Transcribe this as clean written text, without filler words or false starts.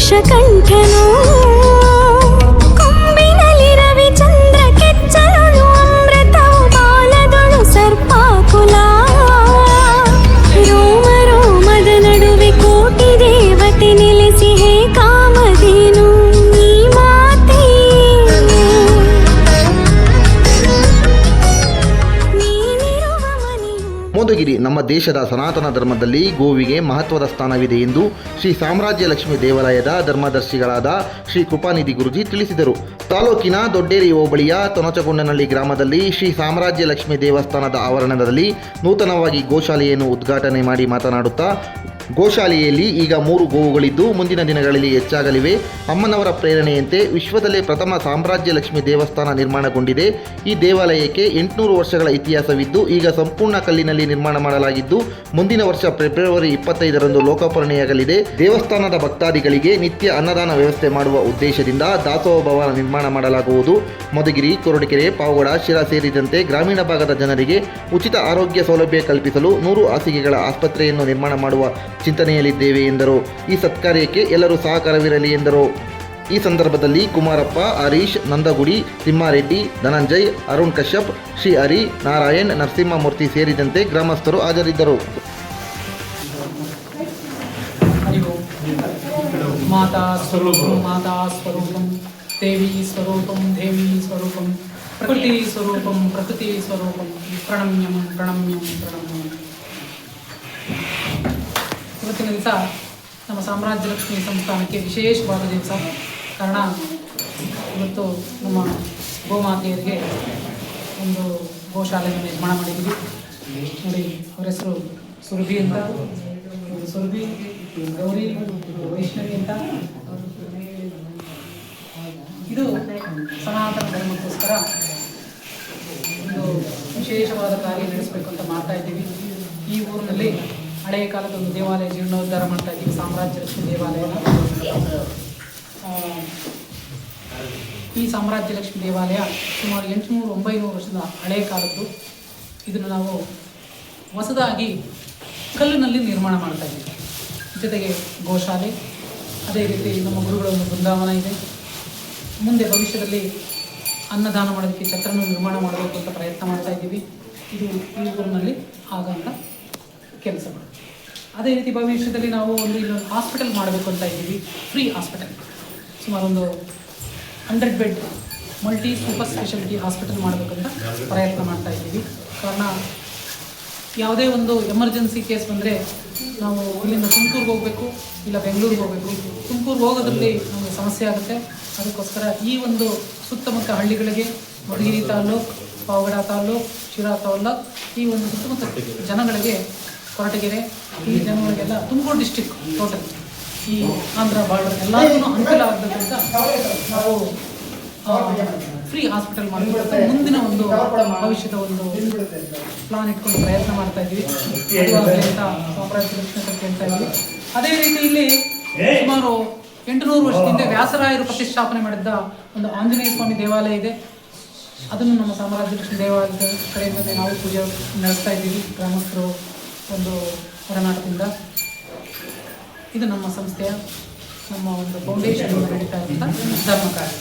ನೀಲಕಂಠನು ಕೊಂಬಿನಲ್ಲಿ ರವಿಚಂದ್ರ ಕೆಚ್ಚಲುಳು ಅಮೃತವು ಬಾಲದೊಳು ಸರ್ಪಾಕುಲ ರೋಮ ರೋಮದ ನಡುವೆ ಕೋಟಿ ದೇವತೆ ನೆಲೆಸಿ ಹೇ ಕಾಮಧೇನು ಈ ಮಾತೆ ನೀನಿರುವ ಮನೆಯು. ಮೋದಗಿರಿ ನಮ್ಮ ದೇಶದ ಸನಾತನ ಧರ್ಮದಲ್ಲಿ ಗೋವಿಗೆ ಮಹತ್ವದ ಸ್ಥಾನವಿದೆ ಎಂದು ಶ್ರೀ ಸಾಮ್ರಾಜ್ಯ ಲಕ್ಷ್ಮೀ ದೇವಾಲಯದ ಧರ್ಮದರ್ಶಿಗಳಾದ ಶ್ರೀ ಕೃಪಾನಿಧಿ ಗುರುಜಿ ತಿಳಿಸಿದರು. ತಾಲೂಕಿನ ದೊಡ್ಡೇರಿ ಹೋಬಳಿಯ ತೊನಚಗೊಂಡನಹಳ್ಳಿ ಗ್ರಾಮದಲ್ಲಿ ಶ್ರೀ ಸಾಮ್ರಾಜ್ಯ ಲಕ್ಷ್ಮೀ ದೇವಸ್ಥಾನದ ಆವರಣದಲ್ಲಿ ನೂತನವಾಗಿ ಗೋಶಾಲೆಯನ್ನು ಉದ್ಘಾಟನೆ ಮಾಡಿ ಮಾತನಾಡುತ್ತಾ, ಗೋಶಾಲೆಯಲ್ಲಿ ಈಗ 3 ಗೋವುಗಳಿದ್ದು ಮುಂದಿನ ದಿನಗಳಲ್ಲಿ ಹೆಚ್ಚಾಗಲಿವೆ. ಅಮ್ಮನವರ ಪ್ರೇರಣೆಯಂತೆ ವಿಶ್ವದಲ್ಲೇ ಪ್ರಥಮ ಸಾಮ್ರಾಜ್ಯ ಲಕ್ಷ್ಮಿ ದೇವಸ್ಥಾನ ನಿರ್ಮಾಣಗೊಂಡಿದೆ. ಈ ದೇವಾಲಯಕ್ಕೆ 800 ವರ್ಷಗಳ ಇತಿಹಾಸವಿದ್ದು ಈಗ ಸಂಪೂರ್ಣ ಕಲ್ಲಿನಲ್ಲಿ ನಿರ್ಮಾಣ ಮಾಡಲಾಗಿದ್ದು ಮುಂದಿನ ವರ್ಷ ಫೆಬ್ರವರಿ 25ರಂದು ಲೋಕಾರ್ಪಣೆಯಾಗಲಿದೆ. ದೇವಸ್ಥಾನದ ಭಕ್ತಾದಿಗಳಿಗೆ ನಿತ್ಯ ಅನ್ನದಾನ ವ್ಯವಸ್ಥೆ ಮಾಡುವ ಉದ್ದೇಶದಿಂದ ದಾಸೋಹ ಭವನ ನಿರ್ಮಾಣ ಮಾಡಲಾಗುವುದು. ಮಧುಗಿರಿ, ಕೊರಟಗೆರೆ, ಪಾವಗಡ, ಶಿರಾ ಸೇರಿದಂತೆ ಗ್ರಾಮೀಣ ಭಾಗದ ಜನರಿಗೆ ಉಚಿತ ಆರೋಗ್ಯ ಸೌಲಭ್ಯ ಕಲ್ಪಿಸಲು 100 ಹಾಸಿಗೆಗಳ ಆಸ್ಪತ್ರೆಯನ್ನು ನಿರ್ಮಾಣ ಮಾಡುವ ಚಿಂತನೆಯಲ್ಲಿದ್ದೇವೆ ಎಂದರು. ಈ ಸತ್ಕಾರ್ಯಕ್ಕೆ ಎಲ್ಲರೂ ಸಹಕಾರವಿರಲಿ ಎಂದರು. ಈ ಸಂದರ್ಭದಲ್ಲಿ ಕುಮಾರಪ್ಪ, ಹರೀಶ್, ನಂದಗುಡಿ, ತಿಮ್ಮಾರೆಡ್ಡಿ, ಧನಂಜಯ್, ಅರುಣ್ ಕಶ್ಯಪ್, ಶ್ರೀ ಹರಿ, ನಾರಾಯಣ್, ನರಸಿಂಹಮೂರ್ತಿ ಸೇರಿದಂತೆ ಗ್ರಾಮಸ್ಥರು ಹಾಜರಿದ್ದರು. ಮಾತಾ ಸ್ವರೂಪಂ ದೇವಿ ಸ್ವರೂಪಂ ಪ್ರಕೃತಿ ಸ್ವರೂಪಂ ಪ್ರಣಮ್ಯಂ. ಇವತ್ತಿನ ದಿವಸ ನಮ್ಮ ಸಾಮ್ರಾಜ್ಯ ಲಕ್ಷ್ಮಿ ಸಂಸ್ಥಾನಕ್ಕೆ ವಿಶೇಷವಾದ ದಿವಸ. ಕಾರಣ ಇವತ್ತು ನಮ್ಮ ಗೋಮಾತೆಯರಿಗೆ ಒಂದು ಗೋಶಾಲೆಯನ್ನು ನಿರ್ಮಾಣ ಮಾಡಿದ್ದೀವಿ. ನೋಡಿ, ಅವರ ಹೆಸರು ಸುರಭಿ ಅಂತ. ಸುರಭಿ, ಗೌರಿ, ವೈಷ್ಣವಿ ಅಂತ. ಇದು ಸನಾತನ ಧರ್ಮಕ್ಕೋಸ್ಕರ ಒಂದು ವಿಶೇಷವಾದ ಕಾರ್ಯ ನಡೆಸಬೇಕು ಅಂತ ಮಾಡ್ತಾ ಇದ್ದೀವಿ. ಈ ಊರಿನಲ್ಲಿ ಹಳೆಯ ಕಾಲದ ಒಂದು ದೇವಾಲಯ ಜೀರ್ಣೋದ್ಧಾರ ಮಾಡ್ತಾ ಇದ್ದೀವಿ, ಸಾಮ್ರಾಜ್ಯ ಲಕ್ಷ್ಮಿ ದೇವಾಲಯನ. ಈ ಸಾಮ್ರಾಜ್ಯ ಲಕ್ಷ್ಮಿ ದೇವಾಲಯ ಸುಮಾರು 800-900 ವರ್ಷದ ಹಳೆಯ ಕಾಲದ್ದು. ಇದನ್ನು ನಾವು ಹೊಸದಾಗಿ ಕಲ್ಲಿನಲ್ಲಿ ನಿರ್ಮಾಣ ಮಾಡ್ತಾ ಇದ್ದೀವಿ. ಜೊತೆಗೆ ಗೋಶಾಲೆ, ಅದೇ ರೀತಿ ನಮ್ಮ ಗುರುಗಳ ಒಂದು ಬೃಂದಾವನ ಇದೆ. ಮುಂದೆ ಭವಿಷ್ಯದಲ್ಲಿ ಅನ್ನದಾನ ಮಾಡೋದಕ್ಕೆ ಛತ್ರನ ನಿರ್ಮಾಣ ಮಾಡಬೇಕು ಅಂತ ಪ್ರಯತ್ನ ಮಾಡ್ತಾ ಇದ್ದೀವಿ. ಇದು ಈ ಊರಿನಲ್ಲಿ ಆಗಂತ ಕೆಲಸ ಮಾಡಿ. ಅದೇ ರೀತಿ ಭವಿಷ್ಯದಲ್ಲಿ ನಾವು ಇಲ್ಲೊಂದು ಹಾಸ್ಪಿಟಲ್ ಮಾಡಬೇಕು ಅಂತ ಇದ್ದೀವಿ. ಫ್ರೀ ಹಾಸ್ಪಿಟಲ್, ಸುಮಾರು ಒಂದು 100 bed multi super speciality hospital ಮಾಡಬೇಕಂತ ಪ್ರಯತ್ನ ಮಾಡ್ತಾ ಇದ್ದೀವಿ. ಕಾರಣ ಯಾವುದೇ ಒಂದು ಎಮರ್ಜೆನ್ಸಿ ಕೇಸ್ ಬಂದರೆ ನಾವು ಇಲ್ಲಿಂದ ತುಮಕೂರಿಗೆ ಹೋಗಬೇಕು, ಇಲ್ಲ ಬೆಂಗಳೂರಿಗೆ ಹೋಗಬೇಕು. ತುಮಕೂರಿಗೆ ಹೋಗೋದ್ರಲ್ಲಿ ನಮಗೆ ಸಮಸ್ಯೆ ಆಗುತ್ತೆ. ಅದಕ್ಕೋಸ್ಕರ ಈ ಒಂದು ಸುತ್ತಮುತ್ತ ಹಳ್ಳಿಗಳಿಗೆ, ಮಧುಗಿರಿ ತಾಲ್ಲೂಕು, ಪಾವಗಡ ತಾಲ್ಲೂಕು, ಶಿರಾ ತಾಲ್ಲೂಕು, ಈ ಒಂದು ಸುತ್ತಮುತ್ತ ಜನಗಳಿಗೆ, ಕೊರಟಗೆರೆ, ಈ ಜನಗಳಿಗೆಲ್ಲ ತುಮಕೂರು ಡಿಸ್ಟಿಕ್ ಟೋಟಲ್ ಈ ಆಂಧ್ರ ಬಾರ್ಡರ್ ಎಲ್ಲರಿಗೂ ಅನುಕೂಲ ಆಗಬೇಕಂತ ನಾವು ಫ್ರೀ ಹಾಸ್ಪಿಟಲ್ ಮಾಡಬೇಕು. ಮುಂದಿನ ಒಂದು ಭವಿಷ್ಯದ ಒಂದು ಪ್ಲಾನ್ ಇಟ್ಕೊಂಡು ಪ್ರಯತ್ನ ಮಾಡ್ತಾ ಇದ್ದೀವಿ. ಅಂತ ಸಾಮ್ರಾಜ್ಯ ಲಕ್ಷ್ಮಿ ಅಂತ ಹೇಳ್ತಾ ಇದ್ದೀವಿ. ಅದೇ ರೀತಿ ಇಲ್ಲಿ ಸುಮಾರು 800 ವರ್ಷದಿಂದ ವ್ಯಾಸರಾಯರು ಪ್ರತಿಷ್ಠಾಪನೆ ಮಾಡಿದ್ದ ಒಂದು ಆಂಜನೇಯ ಸ್ವಾಮಿ ದೇವಾಲಯ ಇದೆ. ಅದನ್ನು ನಮ್ಮ ಸಾಮ್ರಾಜ್ಯ ಲಕ್ಷ್ಮಿ ದೇವಾಲಯದ ಕಡೆಯಿಂದ ನಾವು ಪೂಜೆ ನಡೆಸ್ತಾ ಇದ್ದೀವಿ, ಗ್ರಾಮಸ್ಥರು ಒಂದು ಒಡನಾಟದಿಂದ. ಇದು ನಮ್ಮ ಸಂಸ್ಥೆಯ, ನಮ್ಮ ಒಂದು ಫೌಂಡೇಶನ್ ನಡೀತಾ ಇರುವಂಥ ಧರ್ಮ ಕಾರ್ಯ.